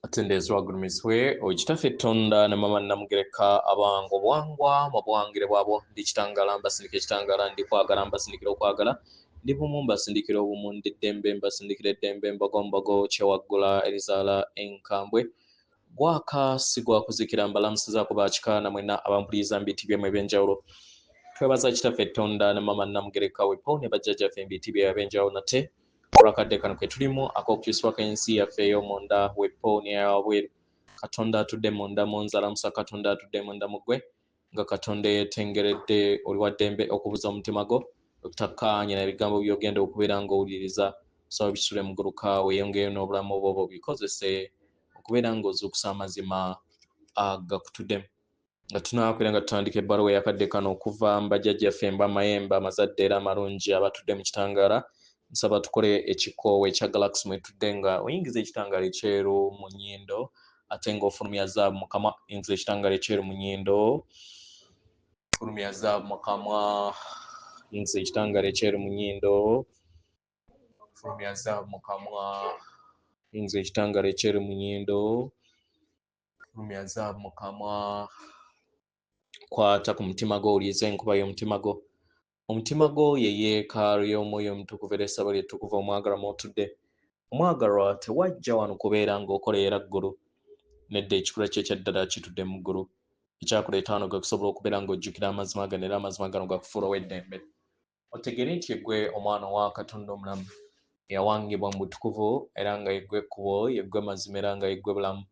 Atendezwa gurumiswe oikitaffe Tonda ne mama Namugereka abango bwangwa mabwangire bwabo ndikitangala mbasindikira ekitangala ndikwagala mbasindikira okwagala ndi bumu mbasindikira obumu ndiddembe mbasindikira eddembe mbagombago kyewaggula erizaala enkambwe gwaka sigwa kuzikira mbalamusiza kubakikaana mwena abampuliriza mbiti byemwe ebyenjawulo twebaza kitaffe Tonda ne mama Namugereka wepo ne bajjajjaffe mbiti bye ebyenjawulo nate olwakadde kano ke tulimu ak'okukyusibwako ensi yaffe ey'omunda wepo n'eyawabweru Katonda atudde munda mu nzalamusa Katonda atudde munda mu ggwe nga Katonda yeetengeredde oli wa ddembe okubuza omutima gwo okutakkaanya n'ebigambo by'ogenda okubeera ng'owuliriza saba bisule mu gguluka weeyongeyo n'obulamu obwo bikozese okubeera ng'ozuukusa amazima agakutuddemu nga tunaakwera nga tutandika ebbaluwa eyakadde kano okuva mu bajjajjaffe mba mayembe amazadde era amalungi abatudde mu kitangaala nsaba tukole ekikoowe ekya Galaxy mwetudde nga oyingiza ekitangaala ekyeru mu nnyindo ate ng'ofulumya zaabu mu kamwa yingiza ekitangaala ekyeru mu nnyindo fulumya zaabu mu kamwa yingiza ekitangaala ekyeru mu nnyindo fulumya zaabu mu kamwa yingiza ekitangaala ekyeru mu nnyindo fulumya zaabu mu kamwa kwata ku mutima gwo owulirize enkuba y'omutima gwo omutima gwo ye yeekaalu y'omwoyo omutukuvu era essabo ly'ettukuvu omwagalwa mw'otudde omwagalwa tewajja wano kubeera ng'okoleera ggulu nedda ekikula kye ekyaddala kitudde mu ggulu ekyakuleeta wano gwe kusobola okubeera ng'ojjukira amazima gano era amazima gano gakufuula ow'eddembe otegere nti yeggwe omwana wa Katonda omulamu eyawangibwa mu butukuvu era nga yeggwe ekkubo yeggwe mazima era nga yeggwe bulamu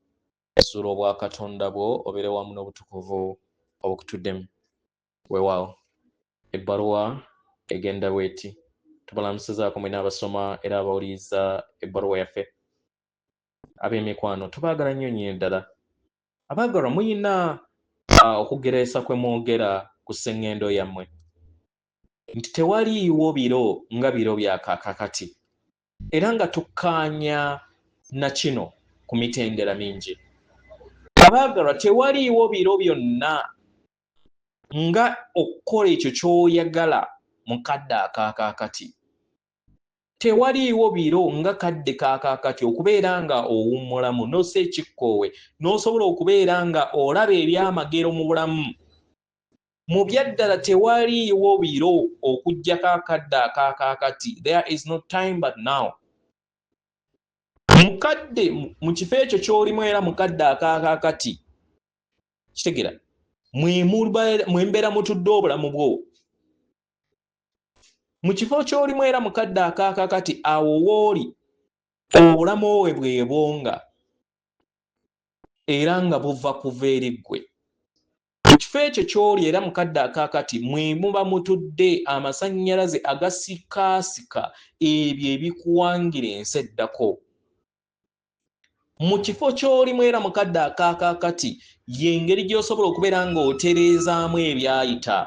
zuula obwa Katonda bwo obeere wamu n'obutukuvu obukutuddemu weewaawo ebbaluwa egenda bweti tubalamusizaako mwena abasoma era abawuliriza ebbaluwa yaffe ab'emikwano tubaagala nnyo nnyo ddala abaagalwa muyina okugereesa kwe mwogera ku sseŋŋendo yammwe nti tewaliiwo biro nga biro bya kaakakati era nga tukkaanya na kino ku mitendera mingi abaagalwa tewaliiwo biro byonna nga okukola ekyo ky'oyagala mu kadde akaakaakati tewaliiwo biro nga kadde kaakaakati okubeera nga owummulamu n'ossa ekikkoowe n'osobola okubeera nga olaba ebyamagero mu bulamu mu byaddala tewaliiwo biro okuggyako akadde akaakaakati there is no time but now mukadde mu kifo ekyo ky'olimu era mu kadde akaakaakati kitegera mwembeera mutudde obulamu bwo mu kifo ky'olimu era mu kadde akaakaakati awo wooli obulamu bwe bwebonga era nga buva kuva eri ggwe mu kifo ekyo ky'oli era mu kadde akaakati mwe muba mutudde amasannyalaze agasikaasika ebyo ebikuwangira ensi eddako mu kifo ky'olimu era mu kadde akaakaakati y'engeri gy'osobola okubeera ng'otereezaamu ebyayita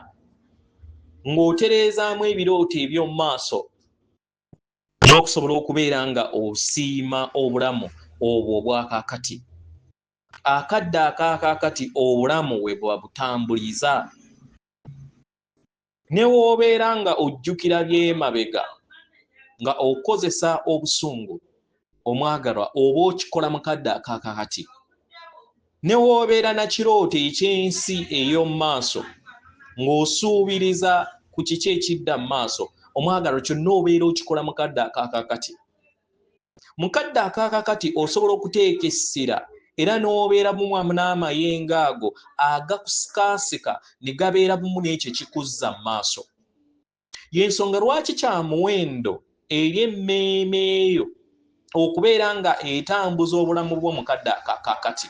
ng'otereezaamu ebirooto eby'omu maaso n'okusobola okubeera nga osiima obulamu obwo obwakaakati akadde akaakaakati obulamu we bwabutambuliza ne w'obeera nga ojjukira by'emabega nga okozesa obusungu omwagalwa oba okikola mu kadde akaakaakati ne w'obeera na kirooto eky'ensi ey'omu maaso ng'osuubiriza ku kiki ekidda mu maaso omwagalwa kyonna obeera okikola mu kadde akaakaakati mu kadde akaakaakati osobola okuteeka essira era n'obeera bumu n'amayengo ago agakusikaasika ne gabeera bumu n'ekyo kikuzza mu maaso y'ensonga lwaki kya muwendo eri emmeeme eyo okubeera nga etambuza obulamu bwo mu kadde akaakaakati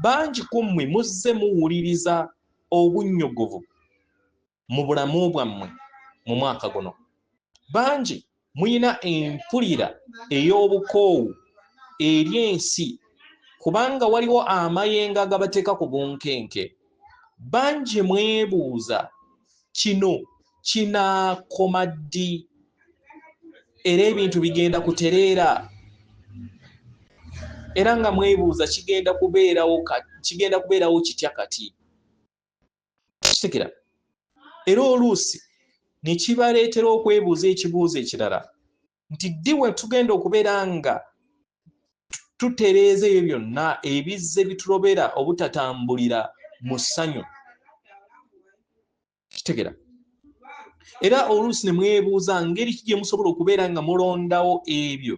bangi ku mmwe muzze muwuliriza obunnyogovu mu bulamu bwammwe mu mwaka guno bangi muyina empulira ey'obukoowu eri ensi kubanga waliwo amayengo agabateeka ku bunkenke bangi mwebuuza kino kinaakoma ddi era ebintu bigenda kutereera era nga mwebuuza kigenda kubeerawo kitya kati kitegera era oluusi ne kibaleetera okwebuuza ekibuuzo ekirala nti ddi we tugenda okubeera nga tutereeza ebyo byonna ebizze bitulobera obutatambulira mu ssanyu. Kitegera. Era oluusi ne mwebuuza ngeri ki gye musobola okubeera nga mulondawo ebyo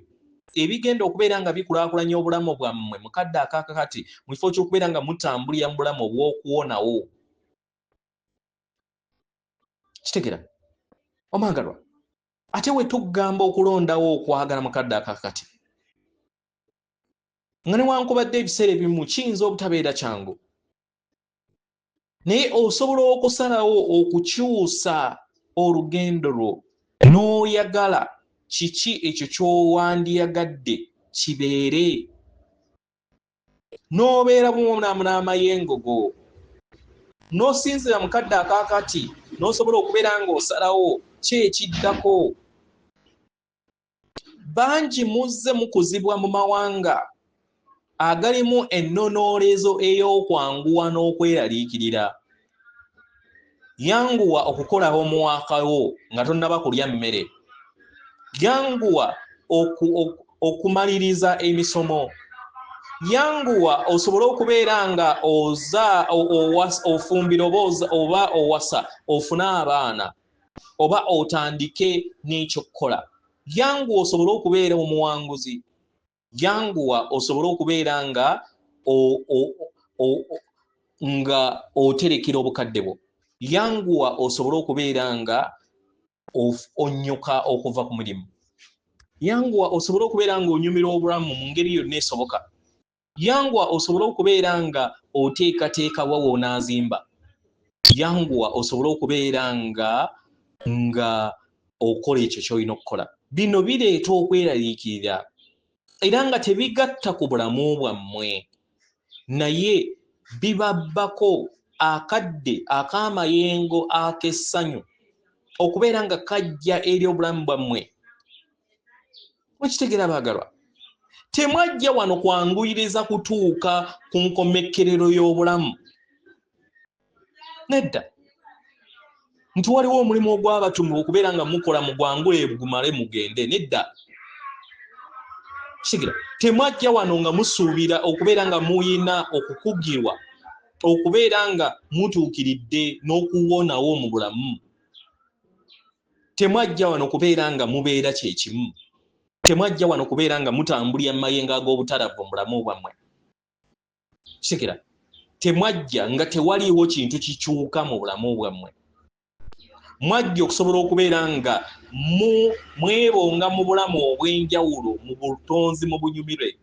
ebigenda okubeera nga bikulaakulanya obulamu bwammwe mu kadde akaakakati mu kifo ky'okubeera nga mutambulira mu bulamu obw'okuwonawo. Kitegera. Omwagalwa, ate we tugamba okulondawo okwagala mu kadde akaakakati, nga newankubadde ebiseera ebimu kiyinza obutabeera kyangu, naye osobola okusalawo okukyusa olugendo lwo n'oyagala kiki ekyo ky'owandiyagadde kibeere, n'obeera bumunaamu n'amayengo go, n'osinzira mu kadde akaakati n'osobola okubeera ng'osalawo ki ekiddako. Bangi muzze mukuzibwa mu mawanga agalimu ennonoolezo ey'okwanguwa n'okweraliikirira. Yanguwa okukolawo muwaakawo nga tonnaba kulya mmere. Yanguwa okumaliriza emisomo. Yanguwa osobole okubeera nga ofumbira oba owasa ofune abaana oba otandike n'ekyokukola. Yanguwa osobole okubeera omuwanguzi. Yanguwa osobole okubeera nga oterekera obukadde bwo. Yanguwa osobole okubeera nga onyuka okuva ku mulimu. Yanguwa osobole okubeera nga onyumira obulamu mu ngeri yonna esoboka. Yanguwa osobole okubeera nga oteekateeka wa w'onaazimba. Yanguwa osobole okubeera nga okola ekyo ky'olina okukola. Bino bireeta okweraliikirira era nga tebigatta ku bulamu bwammwe, naye bibabbako akadde ak'amayengo ak'essanyu okubeera nga kajja eri obulamu bwammwe. Mukitegeera baagalwa? Temwajja wano kwanguyiriza kutuuka ku nkomekkerero y'obulamu. Nedda. Nti waliwo omulimu ogw'abatumibwa okubeera nga mukola mugwangule gumale mugende. Nedda. Kitegeera. Temwajja wano nga musuubira okubeera nga muyina okukugirwa okubeera nga mutuukiridde n'okuwonawo mu bulamu. Temwajja wano kubeera nga mubeera kyekimu. Temwajja wano kubeera nga mutambulira mayengo ag'obutalavu mu bulamu bwammwe. Kitegeera. Temwajja nga tewaliiwo kintu kikyuka mu bulamu bwammwe. Mwajja okusobola okubeera nga mwebonga mu bulamu obw'enjawulo mu butonzi mu bunyumire.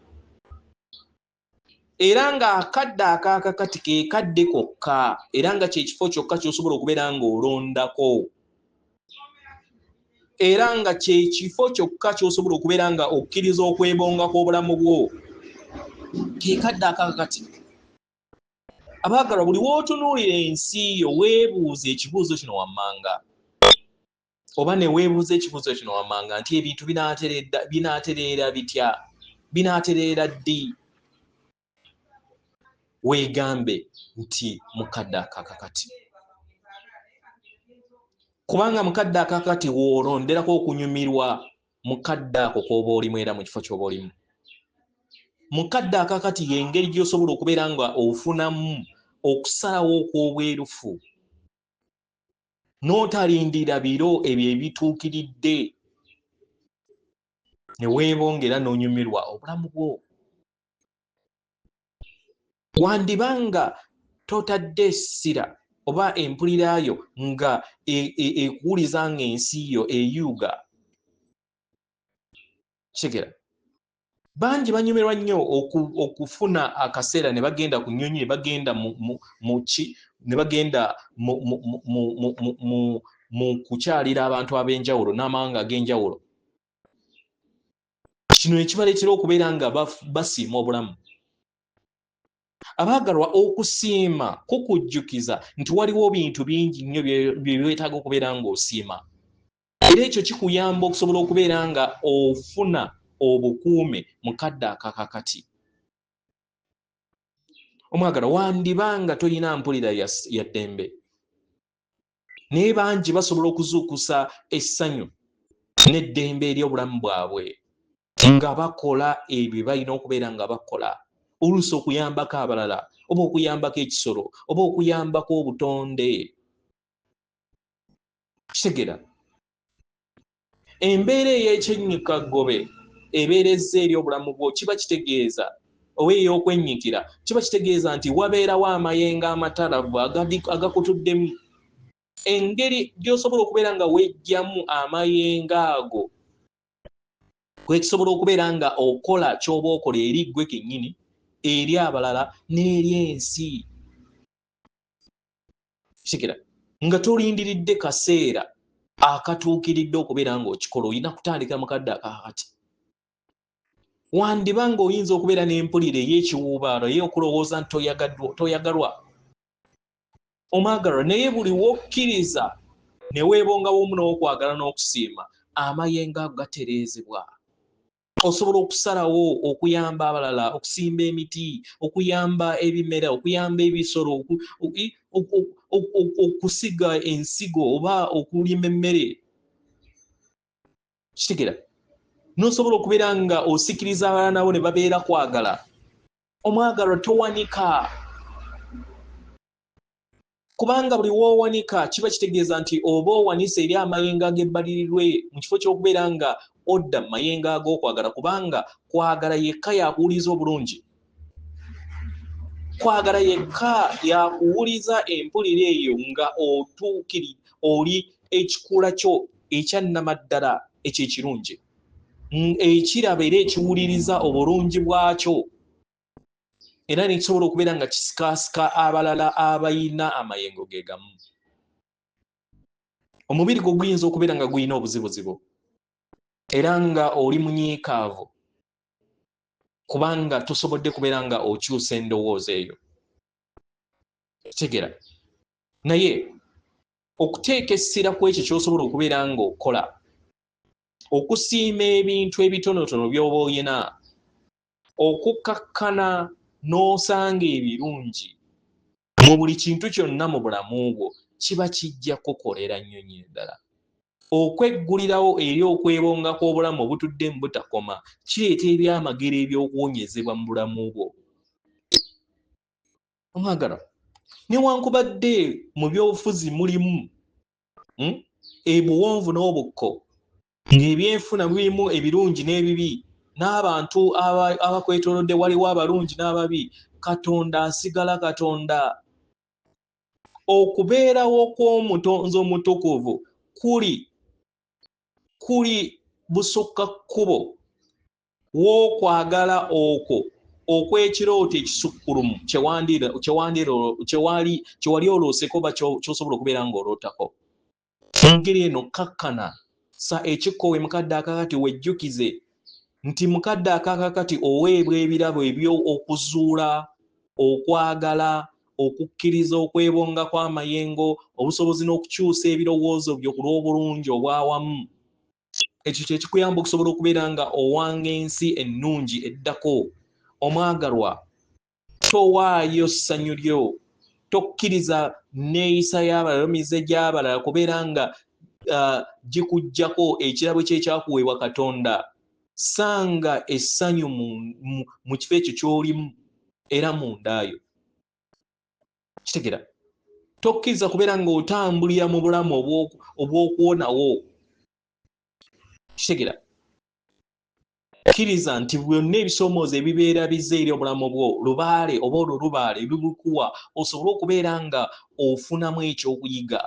Era nga akadde akaakakati ke kadde kokka era nga kyekifo kyokka ky'osobola okubeera ng'olondako. Era nga kyekifo kyokka ky'osobola okubeera nga okkiriza okwebonga kw'obulamu bwo. Ke kadde akaakakati. Abaagalwa, buli w'otunuulira ensi yo weebuuze ekibuuzo kino wammanga. Oba ne weebuuza ekibuuzo kino wammanga nti ebintu binaatereera bitya? Binaatereera ddi? Weegambe nti mu kadde akaakakati. Kubanga mu kadde akaakakati w'olonderako okunyumirwa mu kadde ako k'oba olimu era mu kifo ky'oba olimu. Mu kadde akaakati y'engeri gy'osobola okubeera nga ofunamu okusalawo okw'obwerufu. N'otalindira biro ebyo ebituukiridde ne weebongera n'onyumirwa obulamu bwo. Wandibanga totadde essira oba empuliraayo nga ekuwuliza ng'ensi yo eyuuga. Kitegeera. Bangi banyumirwa nnyo okufuna akaseera ne bagenda ku nnyonyi, ne bagenda ne bagenda mu kukyalira abantu ab'enjawulo n'amawanga ag'enjawulo. Kino ne kibaleetera okubeera nga basiima obulamu. Abaagalwa, okusiima kukujjukiza nti waliwo bintu bingi nnyo bye weetaaga okubeera ng'osiima. Era ekyo kikuyamba okusobola okubeera nga ofuna obukuume mu kadde akaakakati. Omwagalwa, wandibanga tolina mpulira ya ddembe. Naye bangi basobola okuzuukusa essanyu n'eddembe ery'obulamu bwabwe. nga bakola ebyo balina okubeera nga bakola oluusi okuyambako abalala oba okuyambako ekisolo oba okuyambako obutonde. Kitegera embeera ey'ekyennyikaggobe ebeerezza eri obulamu bwo kiba kitegeeza oba ey'okwennyikira kiba kitegeeza nti wabeerawo amayengo amatalavu agakutuddemu. Engeri gy'osobola okubeera nga wejjamu amayengo ago kwekisobola okubeera nga okola ky'oba okola eri ggwe kennyini, eri abalala n'eri ensi. Kitegera nga tolindiridde kaseera akatuukiridde okubeera ng'okikola, olina kutandika mu kadde akaakati. Wandiba ng'oyinza okubeera n'empulire ey'ekiwuubaalo ey'okulowooza nti toyagalwa omwagalwa, naye buli wokkiriza ne weebongawo omu n'okwagala n'okusiima, amayengo ago gatereezebwa. Osobola okusalawo okuyamba abalala, okusimba emiti, okuyamba ebimera, okuyamba ebisolo, okusiga ensigo oba okulima emmere. Kitegera n'osobola okubeera nga osikiriza abalala nabo ne babeera kwagala. Omwagalwa towanika, kubanga buli w'owanika kiba kitegeeza nti oba owanise eri amayengo ag'ebbalirirwe mu kifo ky'okubeera nga odda mu mayengo ag'okwagala, kubanga kwagala yekka yakuwuliza obulungi. Kwagala yekka yakuwuliza empulire eyo nga oli ekikula kyo ekyannamaddala ekyekirungi, ekiraba era ekiwuliriza obulungi bwakyo, era nekisobola okubeera nga kisikaasika abalala abayina amayengo ge gamu. Omubiri gwo guyinza okubeera nga guyina obuzibuzibu era nga oli munyiikaavu kubanga tosobodde kubeera nga okyusa endowooza eyo. Kitegera naye okuteeka essira ku ekyo ky'osobola okubeera ng'okola, okusiima ebintu ebitonotono by'oba oyina, okukkakkana n'osanga ebirungi mu buli kintu kyonna mu bulamu bwo, kiba kijja kukolera nnyonyi endala. Okweggulirawo eri okwebongako obulamu obutudde mu butakoma kireeta ebyamagero eby'okuwonyezebwa mu bulamu bwo. Omwagalwa newankubadde mu byobufuzi mulimu ebuwonvu n'obukko, ng'ebyenfuna birimu ebirungi n'ebibi, n'abantu abakwetoolodde waliwo abalungi n'ababi, Katonda asigala Katonda. Okubeerawo kw'omutonzi omutukuvu kuli busukka kkubo w'okwagala okwo okw'ekirooto ekisukkulumu kyewali olooseko oba ky'osobola okubeera ng'olootako. Engeri eno kkakkana sa ekikkowe mukadde akaakati wejjukize nti mukadde akaakati oweebwa ebirabo eby'okuzuula okwagala, okukkiriza okwebonga kw'amayengo, obusobozi n'okukyusa ebirowoozo byo ku lw'obulungi obwawamu. Ekyo kye kikuyamba okusobola okubeera nga owanga ensi ennungi eddako. Omwagalwa towaayo ssanyu lyo, tokkiriza neeyisa y'abalala, mize gy'abalala kubeera nga gikuggyako ekirabo kye kyakuweebwa Katonda. Sanga essanyu mu kifo ekyo ky'olimu era mundaayo. Kitegera tokkiriza kubeera ng'otambulira mu bulamu obw'okuwonawo. Kitegera kkiriza nti byonna ebisoomoozo ebibeera bizze eri obulamu bwo, lubaale oba olwo lubaale lubukuwa osobole okubeera nga ofunamu ekyokuyiga.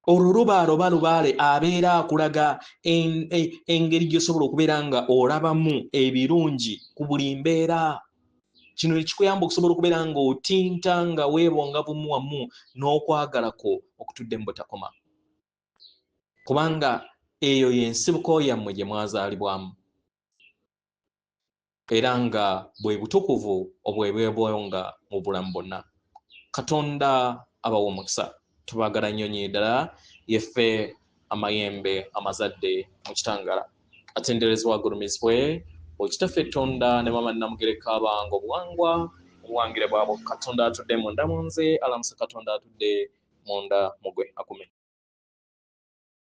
Olwo lubaale oba lubaale abeera akulaga engeri gy'osobola okubeera nga olabamu ebirungi ku buli mbeera. Kino ekikuyamba okusobola okubeera ng'otinta nga weebonga bumu wamu n'okwagalako okutudde mu butakoma, kubanga eyo y'ensibuko yammwe gye mwazaalibwamu, era nga bwe butukuvu obwebwebonga mu bulamu bwonna. Katonda abawa omukisa. Tubaagala nnyonyi ddala, yeffe amayembe amazadde mu kitangala. Atenderezebwa agulumizibwe Okitaffe Tonda ne Maama Namugereka abange obuwangwa obuwangire bwabo. Katonda atudde munda mu nze, alamuse Katonda atudde munda mu gwe. Akume.